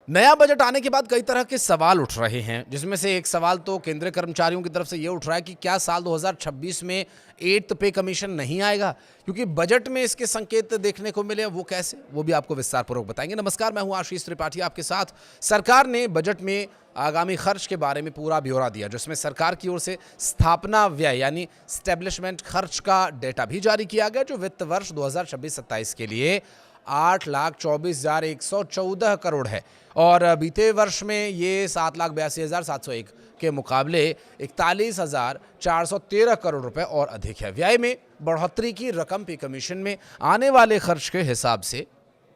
नया बजट आने के बाद कई तरह के सवाल उठ रहे हैं, जिसमें से एक सवाल तो केंद्रीय कर्मचारियों की तरफ से ये उठ रहा है कि क्या साल 2026 में 8th पे कमीशन नहीं आएगा, क्योंकि बजट में इसके संकेत देखने को मिले। वो कैसे, वो भी आपको विस्तार पूर्वक बताएंगे। नमस्कार, मैं हूं आशीष त्रिपाठी आपके साथ। सरकार ने बजट में आगामी खर्च के बारे में पूरा ब्यौरा दिया, जिसमें सरकार की ओर से स्थापना व्यय यानी स्टैब्लिशमेंट खर्च का डेटा भी जारी किया गया, जो वित्त वर्ष 2026-27 के लिए 8,24,114 करोड़ है और बीते वर्ष में ये 7,82,701 के मुकाबले 41,413 करोड़ रुपए और अधिक है। व्यय में बढ़ोतरी की रकम पे कमीशन में आने वाले खर्च के हिसाब से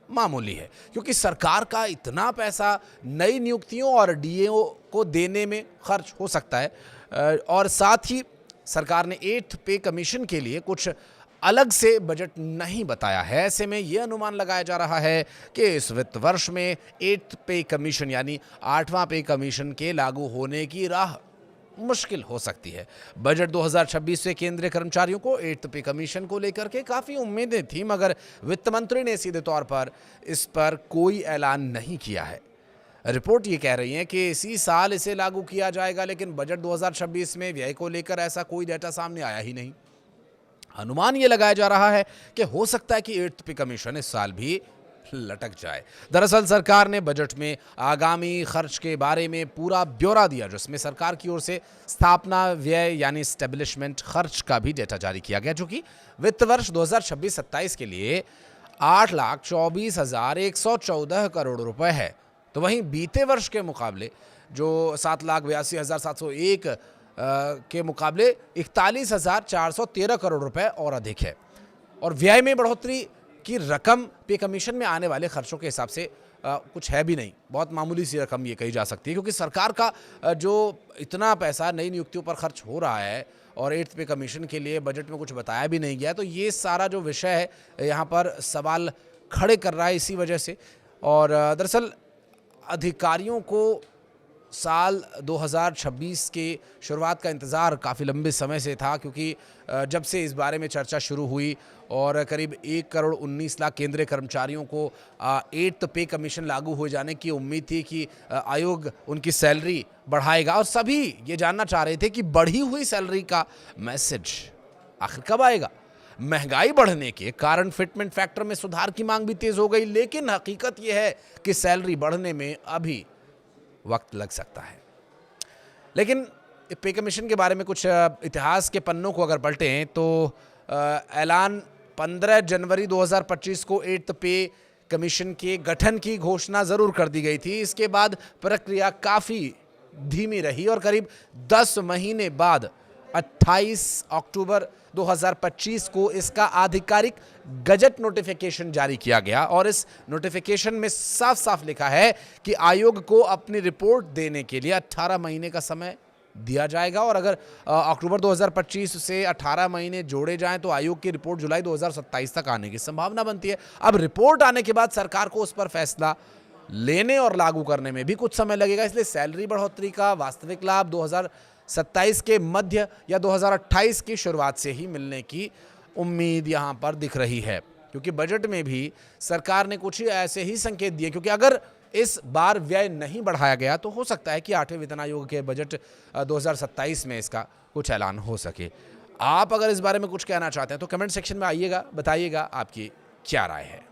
मामूली है, क्योंकि सरकार का इतना पैसा नई नियुक्तियों और डीएओ को देने में खर्च हो सकता है और साथ ही सरकार ने 8th पे कमीशन के लिए कुछ अलग से बजट नहीं बताया है। ऐसे में यह अनुमान लगाया जा रहा है कि इस वित्त वर्ष में 8th पे कमीशन यानी 8वां पे कमीशन के लागू होने की राह मुश्किल हो सकती है। बजट 2026 से केंद्रीय कर्मचारियों को 8th पे कमीशन को लेकर के काफ़ी उम्मीदें थी, मगर वित्त मंत्री ने सीधे तौर पर इस पर कोई ऐलान नहीं किया है। रिपोर्ट ये कह रही है कि इसी साल इसे लागू किया जाएगा, लेकिन बजट 2026 में व्यय को लेकर ऐसा कोई डेटा सामने आया ही नहीं। अनुमान ये लगाया जा रहा है कि हो सकता है कि 8th पे कमीशन इस साल भी लटक जाए। दरअसल सरकार ने बजट में आगामी खर्च के बारे में पूरा ब्यौरा दिया, जिसमें सरकार की ओर से स्थापना व्यय यानी स्टैब्लिशमेंट खर्च का भी डेटा जारी किया गया, जो कि वित्त वर्ष 2026-27 के लिए 8,24,114 करोड़ रुपए है। तो वहीं बीते वर्ष के मुकाबले जो 7,82,701 के मुकाबले 41,413 करोड़ रुपए और अधिक है और व्यय में बढ़ोतरी की रकम पे कमीशन में आने वाले खर्चों के हिसाब से कुछ है भी नहीं। बहुत मामूली सी रकम ये कही जा सकती है, क्योंकि सरकार का जो इतना पैसा नई नियुक्तियों पर खर्च हो रहा है और 8th पे कमीशन के लिए बजट में कुछ बताया भी नहीं गया, तो ये सारा जो विषय है यहाँ पर सवाल खड़े कर रहा है इसी वजह से। और दरअसल अधिकारियों को साल 2026 के शुरुआत का इंतज़ार काफ़ी लंबे समय से था, क्योंकि जब से इस बारे में चर्चा शुरू हुई और करीब 1,19,00,000 केंद्रीय कर्मचारियों को 8th पे कमीशन लागू हो जाने की उम्मीद थी कि आयोग उनकी सैलरी बढ़ाएगा और सभी ये जानना चाह रहे थे कि बढ़ी हुई सैलरी का मैसेज आखिर कब आएगा। महंगाई बढ़ने के कारण फिटमेंट फैक्टर में सुधार की मांग भी तेज़ हो गई, लेकिन हकीकत यह है कि सैलरी बढ़ने में अभी वक्त लग सकता है। लेकिन पे कमीशन के बारे में कुछ इतिहास के पन्नों को अगर पलटें तो ऐलान 15 जनवरी 2025 को 8th पे कमीशन के गठन की घोषणा ज़रूर कर दी गई थी। इसके बाद प्रक्रिया काफ़ी धीमी रही और करीब 10 महीने बाद 28 अक्टूबर 2025 को इसका आधिकारिक गजट नोटिफिकेशन जारी किया गया और इस नोटिफिकेशन में साफ साफ लिखा है कि आयोग को अपनी रिपोर्ट देने के लिए 18 महीने का समय दिया जाएगा और अगर अक्टूबर 2025 से 18 महीने जोड़े जाएं तो आयोग की रिपोर्ट जुलाई 2027 तक आने की संभावना बनती है। अब रिपोर्ट आने के बाद सरकार को उस पर फैसला लेने और लागू करने में भी कुछ समय लगेगा, इसलिए सैलरी बढ़ोतरी का वास्तविक लाभ 2027 के मध्य या 2028 की शुरुआत से ही मिलने की उम्मीद यहाँ पर दिख रही है, क्योंकि बजट में भी सरकार ने कुछ ही ऐसे ही संकेत दिए। क्योंकि अगर इस बार व्यय नहीं बढ़ाया गया तो हो सकता है कि 8वें वेतन आयोग के बजट 2027 में इसका कुछ ऐलान हो सके। आप अगर इस बारे में कुछ कहना चाहते हैं तो कमेंट सेक्शन में आइएगा, बताइएगा आपकी क्या राय है।